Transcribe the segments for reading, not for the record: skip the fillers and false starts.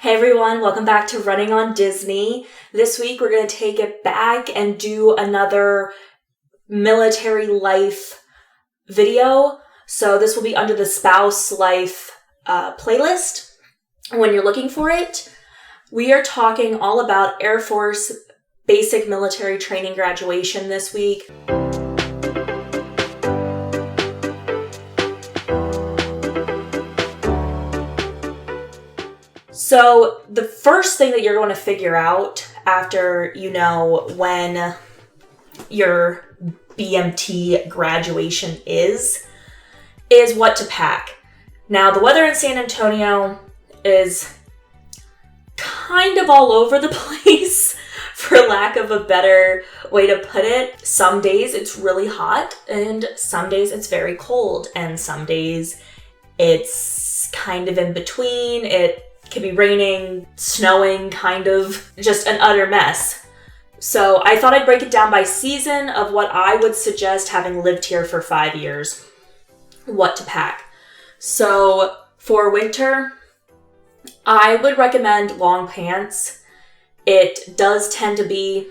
Hey everyone, welcome back to Running on Disney. This week we're going to take it back and do another military life video. So this will be under the spouse life playlist when you're looking for it. We are talking all about Air Force basic military training graduation this week. So the first thing that you're going to figure out after you know when your BMT graduation is what to pack. Now, the weather in San Antonio is kind of all over the place, for lack of a better way to put it. Some days it's really hot, and some days it's very cold, and some days it's kind of in between. It can be raining, snowing, kind of just an utter mess. So I thought I'd break it down by season of what I would suggest, having lived here for 5 years, what to pack. So for winter, I would recommend long pants. It does tend to be,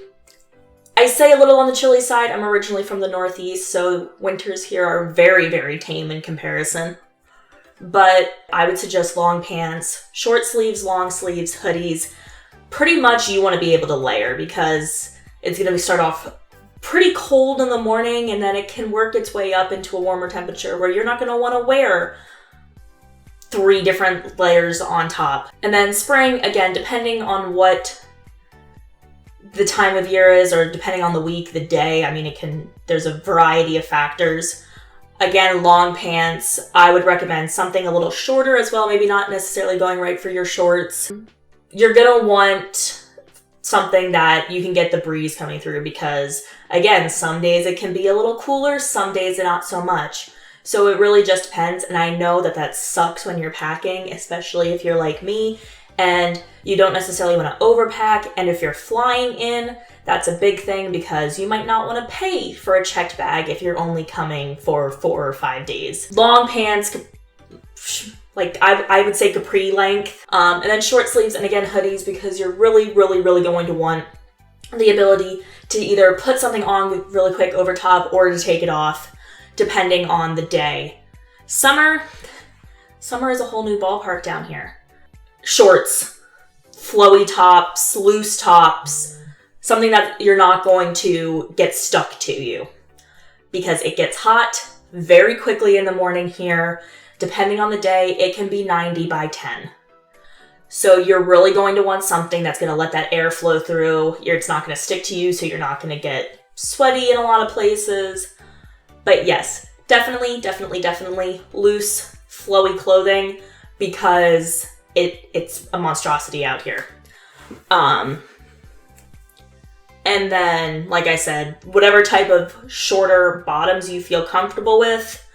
I say, a little on the chilly side. I'm originally from the Northeast, so winters here are very, very tame in comparison. But I would suggest long pants, short sleeves, long sleeves, hoodies. Pretty much you want to be able to layer because it's going to start off pretty cold in the morning and then it can work its way up into a warmer temperature where you're not going to want to wear 3 different layers on top. And then spring, again, depending on what the time of year is or depending on the week, the day, there's a variety of factors. Again, long pants, I would recommend something a little shorter as well, maybe not necessarily going right for your shorts. You're gonna want something that you can get the breeze coming through because, again, some days it can be a little cooler, some days not so much. So it really just depends, and I know that sucks when you're packing, especially if you're like me and you don't necessarily want to overpack, and if you're flying in, that's a big thing because you might not want to pay for a checked bag if you're only coming for 4 or 5 days. Long pants, like I would say capri length, and then short sleeves and again hoodies because you're really, really, really going to want the ability to either put something on really quick over top or to take it off depending on the day. Summer is a whole new ballpark down here. Shorts, flowy tops, loose tops, something that you're not going to get stuck to you because it gets hot very quickly in the morning here. Depending on the day, it can be 90 by 10. So you're really going to want something that's going to let that air flow through. It's not going to stick to you, so you're not going to get sweaty in a lot of places. But yes, definitely loose, flowy clothing because it's a monstrosity out here. And then, like I said, whatever type of shorter bottoms you feel comfortable with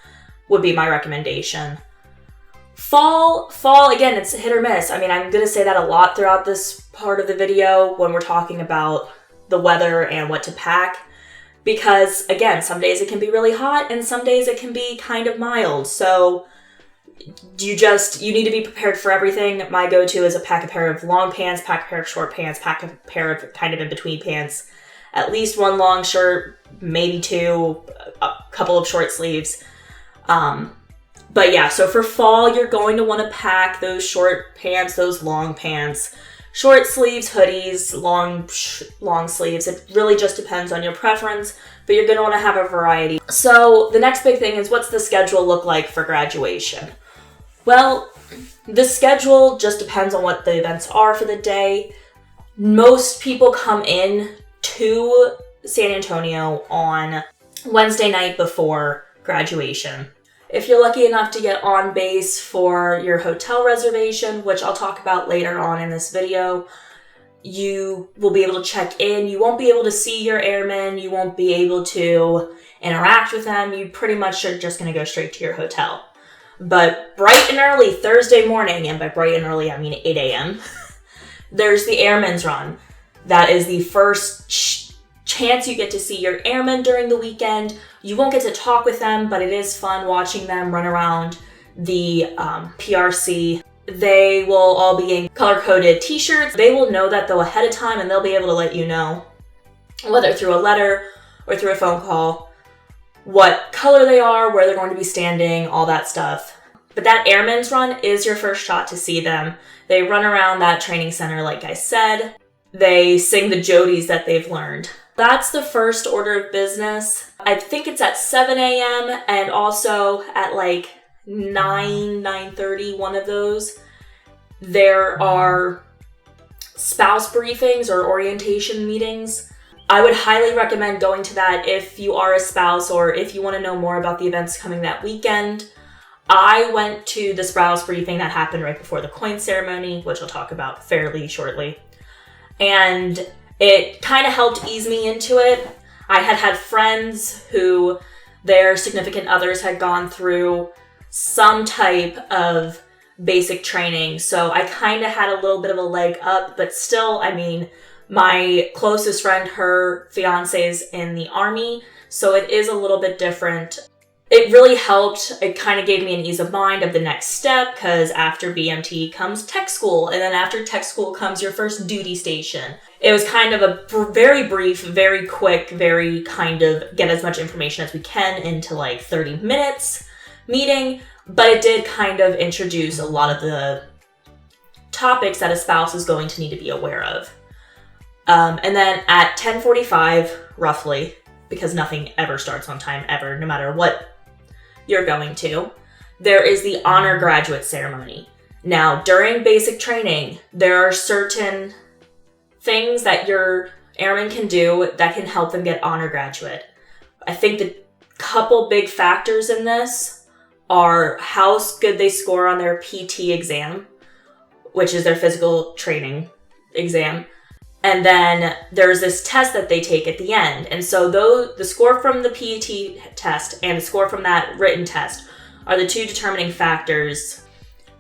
would be my recommendation. Fall, again, it's hit or miss. I'm going to say that a lot throughout this part of the video when we're talking about the weather and what to pack. Because, again, some days it can be really hot and some days it can be kind of mild. So you need to be prepared for everything. My go-to is pack a pair of long pants, pack a pair of short pants, pack a pair of kind of in-between pants, at least 1 long shirt, maybe 2, a couple of short sleeves. But yeah, so for fall, you're going to want to pack those short pants, those long pants, short sleeves, hoodies, long sleeves. It really just depends on your preference, but you're going to want to have a variety. So the next big thing is, what's the schedule look like for graduation? Well, the schedule just depends on what the events are for the day. Most people come in to San Antonio on Wednesday night before graduation. If you're lucky enough to get on base for your hotel reservation, which I'll talk about later on in this video, you will be able to check in. You won't be able to see your airmen. You won't be able to interact with them. You pretty much are just going to go straight to your hotel. But bright and early Thursday morning, and by bright and early I mean 8 a.m., there's the Airmen's Run. That is the first chance you get to see your airmen during the weekend. You won't get to talk with them, but it is fun watching them run around the PRC They will all be in color-coded t-shirts. They will know that though ahead of time, and they'll be able to let you know, whether through a letter or through a phone call, what color they are, where they're going to be standing, all that stuff. But that Airman's Run is your first shot to see them. They run around that training center, like I said. They sing the jodies that they've learned. That's the first order of business. I think it's at 7 a.m. and also at like 9:30, one of those. There are spouse briefings or orientation meetings. I would highly recommend going to that if you are a spouse or if you want to know more about the events coming that weekend. I went to the spouse briefing that happened right before the coin ceremony, which I'll talk about fairly shortly. And it kind of helped ease me into it. I had friends who their significant others had gone through some type of basic training. So I kind of had a little bit of a leg up, but still, I mean, my closest friend, her fiance's in the Army, so it is a little bit different. It really helped. It kind of gave me an ease of mind of the next step, because after BMT comes tech school, and then after tech school comes your first duty station. It was kind of a very brief, very quick, very kind of get as much information as we can into like 30 minutes meeting, but it did kind of introduce a lot of the topics that a spouse is going to need to be aware of. And then at 10:45, roughly, because nothing ever starts on time ever, no matter what you're going to, there is the honor graduate ceremony. Now, during basic training, there are certain things that your airmen can do that can help them get honor graduate. I think the couple big factors in this are how good they score on their PT exam, which is their physical training exam. And then there's this test that they take at the end. And so though the score from the PET test and the score from that written test are the two determining factors.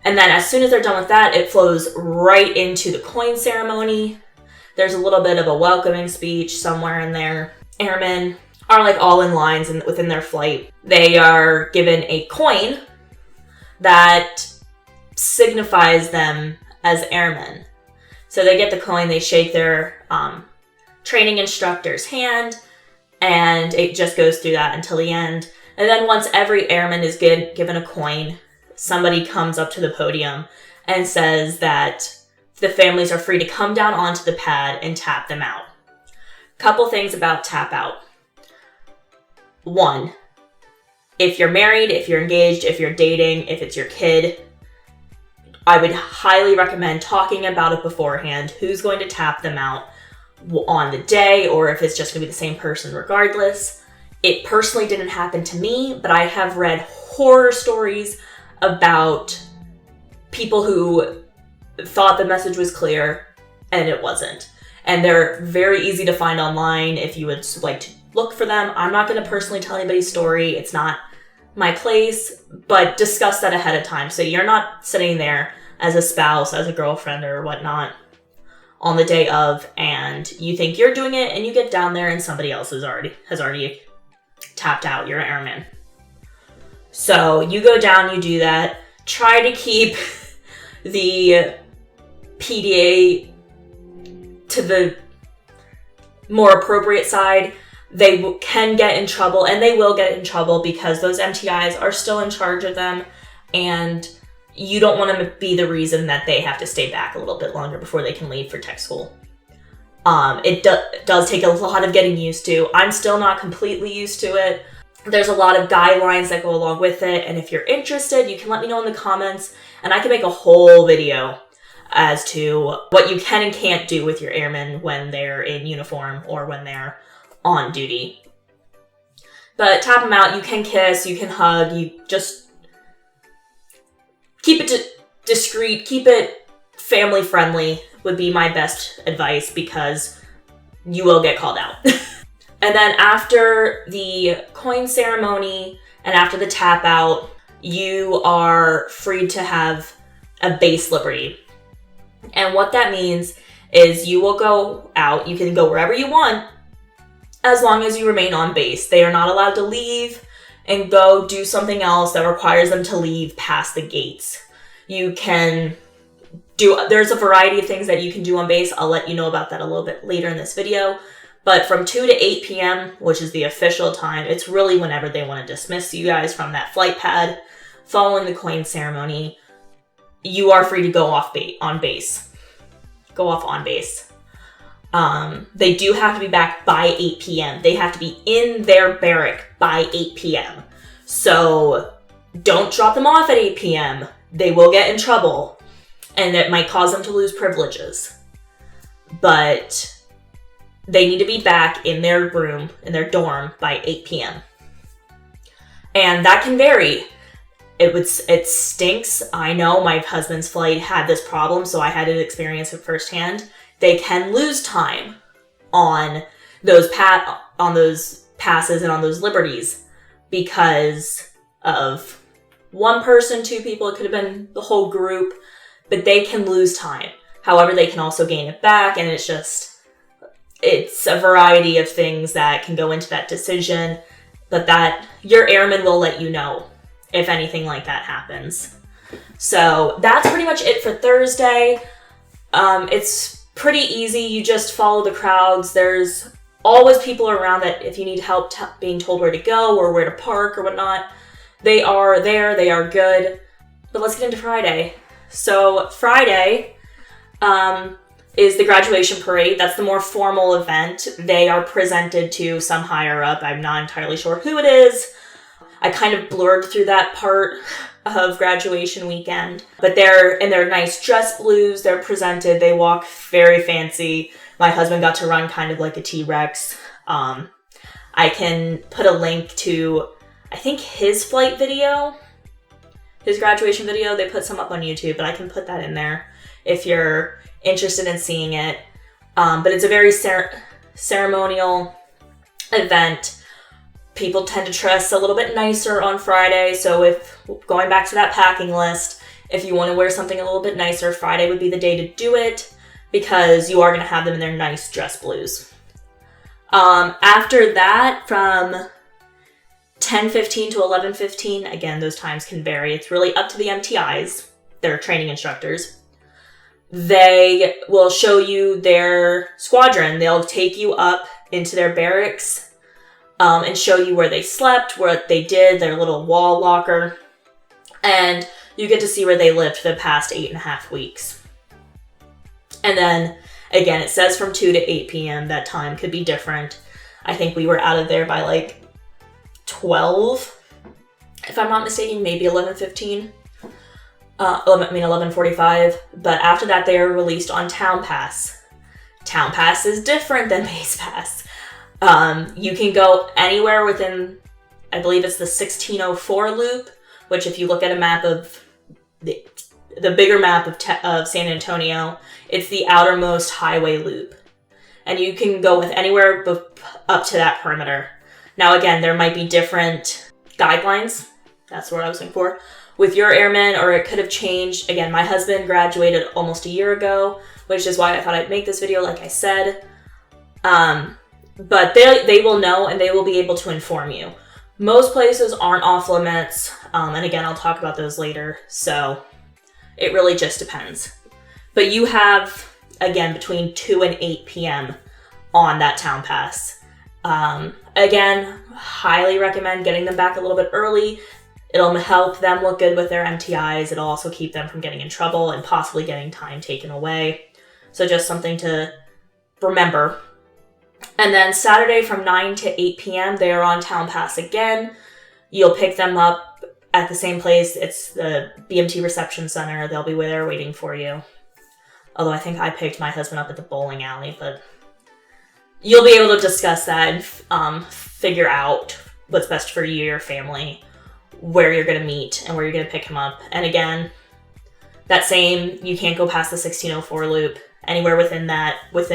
And then as soon as they're done with that, it flows right into the coin ceremony. There's a little bit of a welcoming speech somewhere in there. Airmen are like all in lines within their flight. They are given a coin that signifies them as airmen. So they get the coin, they shake their training instructor's hand, and it just goes through that until the end. And then once every airman is given a coin, somebody comes up to the podium and says that the families are free to come down onto the pad and tap them out. Couple things about tap out. One, if you're married, if you're engaged, if you're dating, if it's your kid, I would highly recommend talking about it beforehand, who's going to tap them out on the day, or if it's just going to be the same person regardless. It personally didn't happen to me, but I have read horror stories about people who thought the message was clear and it wasn't. And they're very easy to find online if you would like to look for them. I'm not going to personally tell anybody's story. It's not my place, but discuss that ahead of time. So you're not sitting there as a spouse, as a girlfriend or whatnot on the day of, and you think you're doing it, and you get down there and somebody else has already tapped out your airman. So you go down, you do that. Try to keep the PDA to the more appropriate side. They can get in trouble, and they will get in trouble because those MTIs are still in charge of them, and you don't want to be the reason that they have to stay back a little bit longer before they can leave for tech school. It does take a lot of getting used to. I'm still not completely used to it. There's a lot of guidelines that go along with it, and if you're interested, you can let me know in the comments, and I can make a whole video as to what you can and can't do with your airmen when they're in uniform or when they're on duty. But tap them out. You can kiss, you can hug, you just keep it discreet, keep it family friendly would be my best advice, because you will get called out. And then after the coin ceremony and after the tap out, you are free to have a base liberty. And what that means is you will go out, you can go wherever you want, as long as you remain on base. They are not allowed to leave and go do something else that requires them to leave past the gates. You can there's a variety of things that you can do on base. I'll let you know about that a little bit later in this video. But from 2 to 8 p.m., which is the official time, it's really whenever they want to dismiss you guys from that flight pad. Following the coin ceremony, you are free to go off on base. Go off on base. They do have to be back by 8 p.m. They have to be in their barrack by 8 p.m. So don't drop them off at 8 p.m. They will get in trouble, and it might cause them to lose privileges. But they need to be back in their room, in their dorm, by 8 p.m. And that can vary. It stinks. I know my husband's flight had this problem, so I had to experience it firsthand. They can lose time on those passes and on those liberties because of one person, two people. It could have been the whole group, but they can lose time. However, they can also gain it back, and it's a variety of things that can go into that decision, but that your airman will let you know if anything like that happens. So that's pretty much it for Thursday. It's pretty easy. You just follow the crowds. There's always people around that if you need help being told where to go or where to park or whatnot, they are there. They are good. But let's get into Friday. So Friday, is the graduation parade. That's the more formal event. They are presented to some higher up. I'm not entirely sure who it is. I kind of blurred through that part of graduation weekend. But they're in their nice dress blues. They're presented. They walk very fancy. My husband got to run kind of like a T-Rex. I can put a link to, I think, his flight video. His graduation video. They put some up on YouTube, but I can put that in there if you're interested in seeing it. But it's a very ceremonial event. People tend to dress a little bit nicer on Friday. So if going back to that packing list, if you want to wear something a little bit nicer, Friday would be the day to do it because you are going to have them in their nice dress blues. After that, from 10:15 to 11:15, again, those times can vary. It's really up to the MTIs, their training instructors. They will show you their squadron. They'll take you up into their barracks and show you where they slept, what they did, their little wall locker. And you get to see where they lived for the past 8.5 weeks. And then, again, it says from 2 to 8 p.m. That time could be different. I think we were out of there by like 12, if I'm not mistaken, maybe 11:15. 11:45, but after that they are released on Town Pass. Town Pass is different than Base Pass. You can go anywhere within, I believe it's the 1604 loop, which if you look at a map of the bigger map of San Antonio, it's the outermost highway loop. And you can go with anywhere up to that perimeter. Now again, there might be different guidelines. That's what I was looking for. With your airmen, or it could have changed. Again, my husband graduated almost a year ago, which is why I thought I'd make this video, like I said. But they will know, and they will be able to inform you. Most places aren't off limits, and again, I'll talk about those later, so it really just depends. But you have, again, between 2 and 8 p.m. on that Town Pass. Again, highly recommend getting them back a little bit early. It'll help them look good with their MTIs. It'll also keep them from getting in trouble and possibly getting time taken away. So just something to remember. And then Saturday from 9 to 8 p.m., they are on Town Pass again. You'll pick them up at the same place. It's the BMT Reception Center. They'll be there waiting for you. Although I think I picked my husband up at the bowling alley, but you'll be able to discuss that and figure out what's best for you, your family, where you're going to meet and where you're going to pick him up. And again, that same, you can't go past the 1604 loop, anywhere within that, with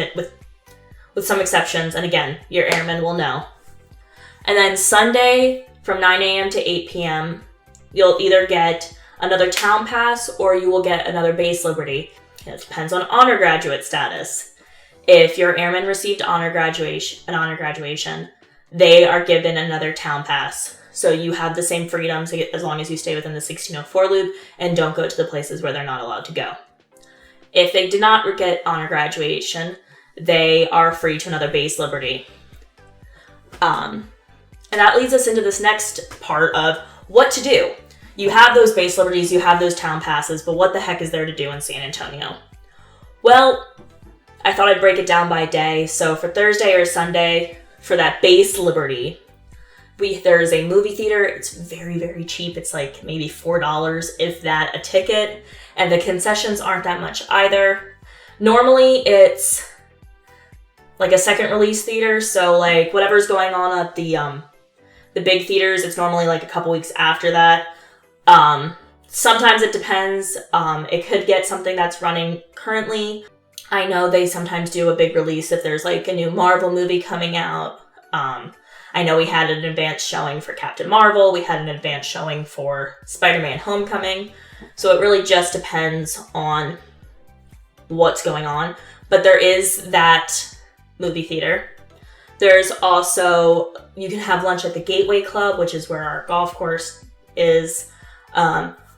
some exceptions. And again, your airmen will know. And then Sunday from 9 a.m. to 8 p.m., you'll either get another Town Pass or you will get another Base Liberty. It depends on honor graduate status. If your airmen received an honor graduation, they are given another Town Pass. So you have the same freedoms as long as you stay within the 1604 loop and don't go to the places where they're not allowed to go. If they did not get honor graduation, they are free to another base liberty. And that leads us into this next part of what to do. You have those base liberties, you have those town passes, but what the heck is there to do in San Antonio? Well, I thought I'd break it down by day. So for Thursday or Sunday, for that base liberty, there is a movie theater. It's very, very cheap. It's like maybe $4, if that, a ticket. And the concessions aren't that much either. Normally, it's like a second release theater. So like whatever's going on at the big theaters, it's normally like a couple weeks after that. Sometimes it depends. It could get something that's running currently. I know they sometimes do a big release if there's like a new Marvel movie coming out. I know we had an advanced showing for Captain Marvel. We had an advanced showing for Spider-Man Homecoming. So it really just depends on what's going on. But there is that movie theater. There's also, you can have lunch at the Gateway Club, which is where our golf course is.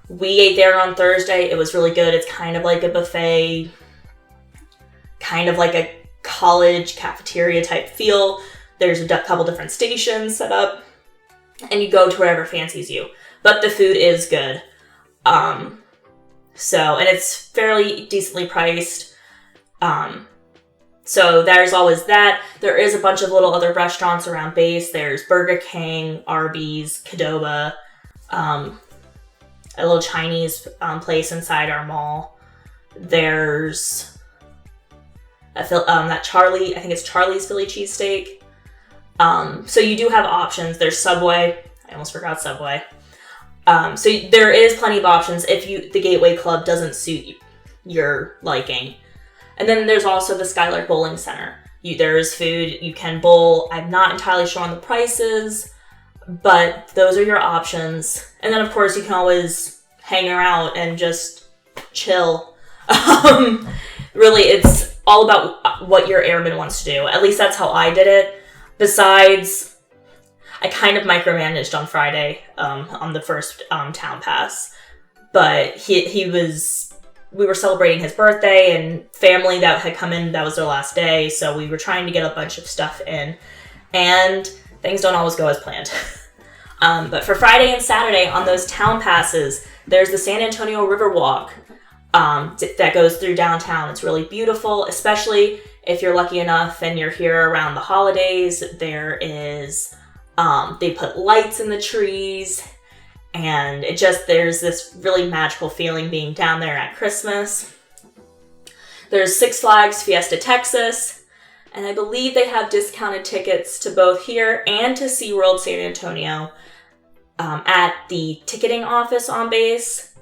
We ate there on Thursday. It was really good. It's kind of like a buffet, kind of like a college cafeteria type feel. There's a couple different stations set up, and you go to wherever fancies you. But the food is good. And it's fairly decently priced. So there's always that. There is a bunch of little other restaurants around base. There's Burger King, Arby's, Qdoba, a little Chinese place inside our mall. There's that Charlie, I think it's Charlie's Philly cheesesteak. So you do have options. There's Subway. I almost forgot Subway. So there is plenty of options if the Gateway Club doesn't suit your liking. And then there's also the Skylark Bowling Center. There is food. You can bowl. I'm not entirely sure on the prices, but those are your options. And then, of course, you can always hang around and just chill. Really, it's all about what your airman wants to do. At least that's how I did it. Besides, I kind of micromanaged on Friday on the first town pass. But we were celebrating his birthday and family that had come in, that was their last day. So we were trying to get a bunch of stuff in. And things don't always go as planned. But for Friday and Saturday on those town passes, there's the San Antonio River Walk that goes through downtown. It's really beautiful, especially if you're lucky enough and you're here around the holidays. There is, they put lights in the trees, and there's this really magical feeling being down there at Christmas. There's Six Flags Fiesta Texas, and I believe they have discounted tickets to both here and to SeaWorld San Antonio at the ticketing office on base.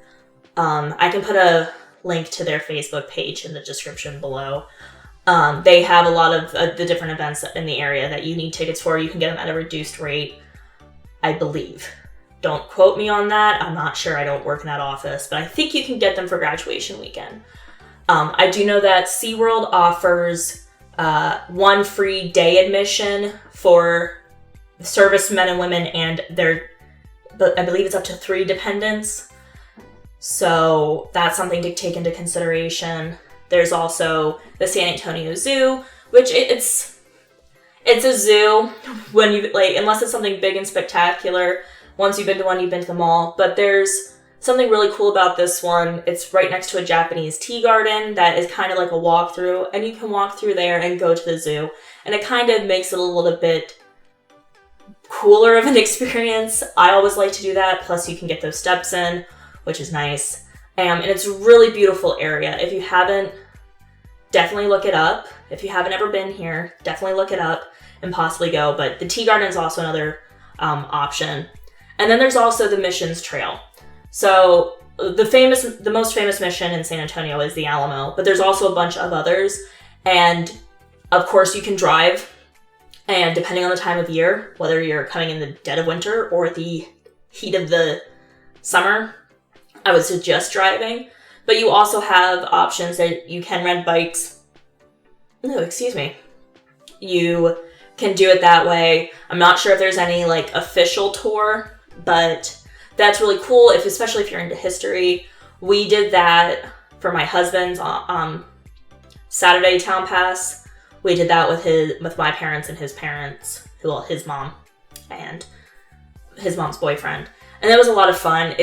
I can put a link to their Facebook page in the description below. They have a lot of the different events in the area that you need tickets for. You can get them at a reduced rate, I believe. Don't quote me on that. I'm not sure. I don't work in that office, but I think you can get them for graduation weekend. I do know that SeaWorld offers one free day admission for servicemen and women and I believe it's up to 3 dependents. So that's something to take into consideration. There's also the San Antonio Zoo, which it's a zoo when you unless it's something big and spectacular. Once you've been to one, you've been to them all. But there's something really cool about this one. It's right next to a Japanese tea garden that is kind of like a walkthrough, and you can walk through there and go to the zoo. And it kind of makes it a little bit cooler of an experience. I always like to do that. Plus, you can get those steps in, which is nice. And it's a really beautiful area. If you haven't, definitely look it up. If you haven't ever been here, definitely look it up and possibly go. But the tea garden is also another option. And then there's also the Missions Trail. So the most famous mission in San Antonio is the Alamo, but there's also a bunch of others. And of course you can drive, and depending on the time of year, whether you're coming in the dead of winter or the heat of the summer, I would suggest driving. But you also have options that you can rent bikes. No, excuse me. You can do it that way. I'm not sure if there's any like official tour, but that's really cool, especially if you're into history. We did that for my husband's Saturday Town Pass. We did that with my parents and his parents, his mom and his mom's boyfriend, and that was a lot of fun.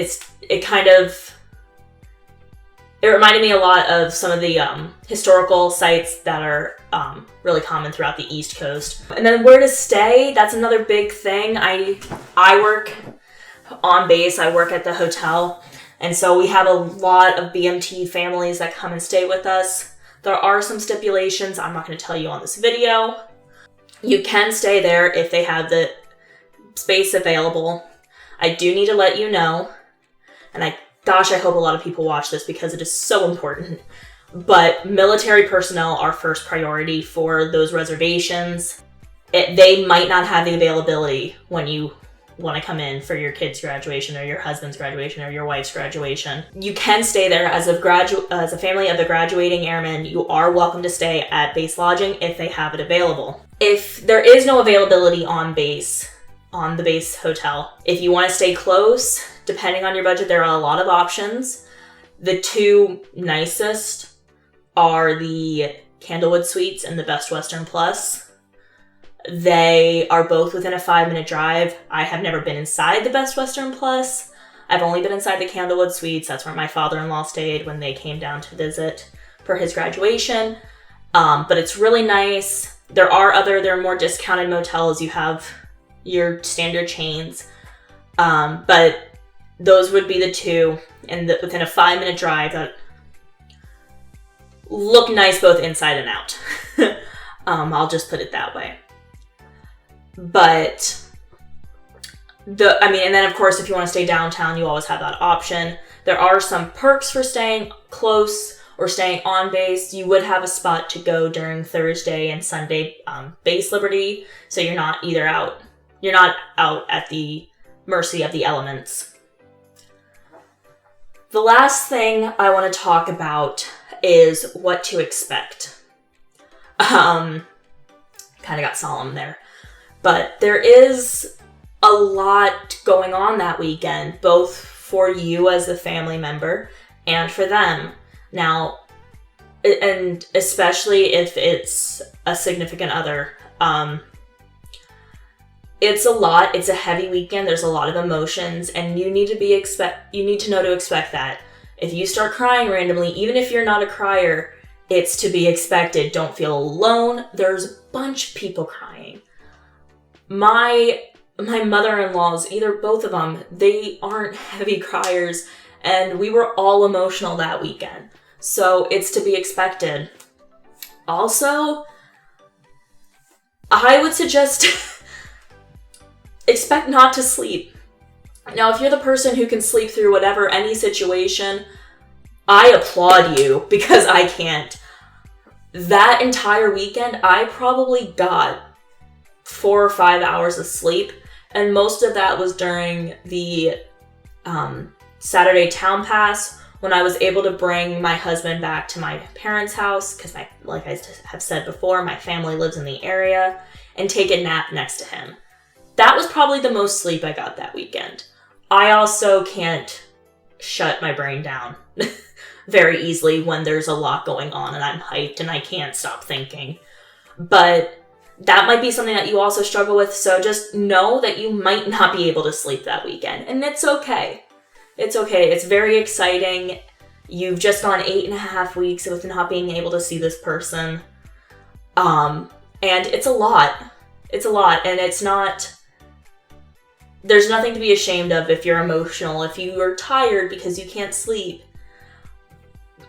It reminded me a lot of some of the historical sites that are really common throughout the East Coast. And then where to stay, that's another big thing. I work on base, I work at the hotel, and so we have a lot of BMT families that come and stay with us. There are some stipulations I'm not going to tell you on this video. You can stay there if they have the space available. I do need to let you know, and I hope a lot of people watch this because it is so important. But military personnel are first priority for those reservations. They might not have the availability when you want to come in for your kid's graduation or your husband's graduation or your wife's graduation. You can stay there as a family of the graduating airmen. You are welcome to stay at base lodging if they have it available. If there is no availability on the base hotel, if you want to stay close, depending on your budget, there are a lot of options. The two nicest are the Candlewood Suites and the Best Western Plus. They are both within a 5-minute drive. I have never been inside the Best Western Plus. I've only been inside the Candlewood Suites. That's where my father-in-law stayed when they came down to visit for his graduation. But it's really nice. There are more discounted motels. You have your standard chains. But those would be the two, and within a 5-minute drive that look nice both inside and out. I'll just put it that way. But and then of course, if you want to stay downtown, you always have that option. There are some perks for staying close or staying on base. You would have a spot to go during Thursday and Sunday base liberty, so you're not out at the mercy of the elements. The last thing I want to talk about is what to expect. Kind of got solemn there. But there is a lot going on that weekend, both for you as a family member and for them. Now, and especially if it's a significant other, it's a lot. It's a heavy weekend. There's a lot of emotions, and you need to know to expect that. If you start crying randomly, even if you're not a crier, it's to be expected. Don't feel alone. There's a bunch of people crying. My mother-in-laws, both of them, they aren't heavy criers, and we were all emotional that weekend. So it's to be expected. Also, I would suggest expect not to sleep. Now, if you're the person who can sleep through any situation, I applaud you, because I can't. That entire weekend, I probably got 4 or 5 hours of sleep, and most of that was during the Saturday Town Pass, when I was able to bring my husband back to my parents' house, because like I have said before, my family lives in the area, and take a nap next to him. That was probably the most sleep I got that weekend. I also can't shut my brain down very easily when there's a lot going on and I'm hyped and I can't stop thinking. But that might be something that you also struggle with, so just know that you might not be able to sleep that weekend, and it's okay. It's okay. It's very exciting. You've just gone 8.5 weeks with not being able to see this person. And it's a lot. It's a lot, and there's nothing to be ashamed of if you're emotional, if you are tired because you can't sleep.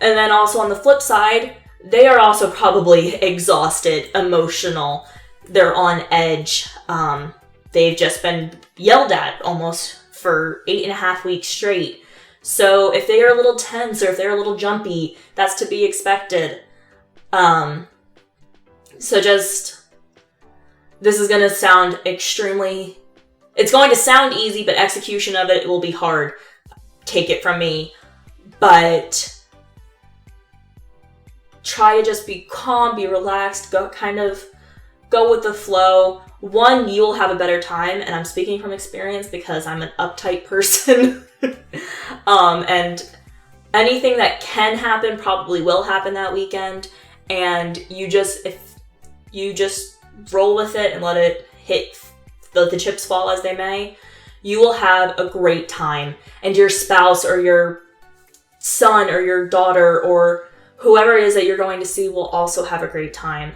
And then also on the flip side, they are also probably exhausted, emotional. They're on edge. They've just been yelled at almost for 8.5 weeks straight. So if they are a little tense or if they're a little jumpy, that's to be expected. So this is going to sound it's going to sound easy, but execution of it will be hard. Take it from me. But try to just be calm, be relaxed, go with the flow. One, you'll have a better time, and I'm speaking from experience because I'm an uptight person. And anything that can happen probably will happen that weekend, and if you just roll with it and let it hit, the chips fall as they may, you will have a great time, and your spouse or your son or your daughter or whoever it is that you're going to see will also have a great time.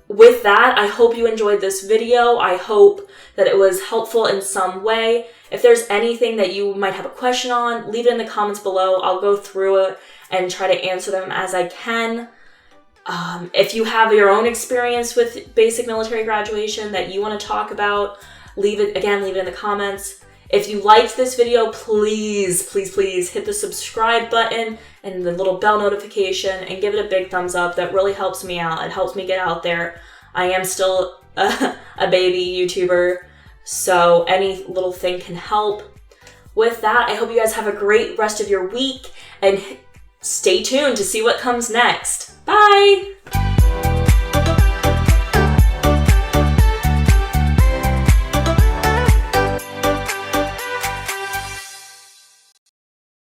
With that, I hope you enjoyed this video. I hope that it was helpful in some way. If there's anything that you might have a question on, leave it in the comments below. I'll go through it and try to answer them as I can. If you have your own experience with basic military graduation that you want to talk about, leave it in the comments. If you liked this video, please, please, please hit the subscribe button and the little bell notification and give it a big thumbs up. That really helps me out. It helps me get out there. I am still a baby YouTuber, so any little thing can help. With that, I hope you guys have a great rest of your week, and stay tuned to see what comes next. Bye!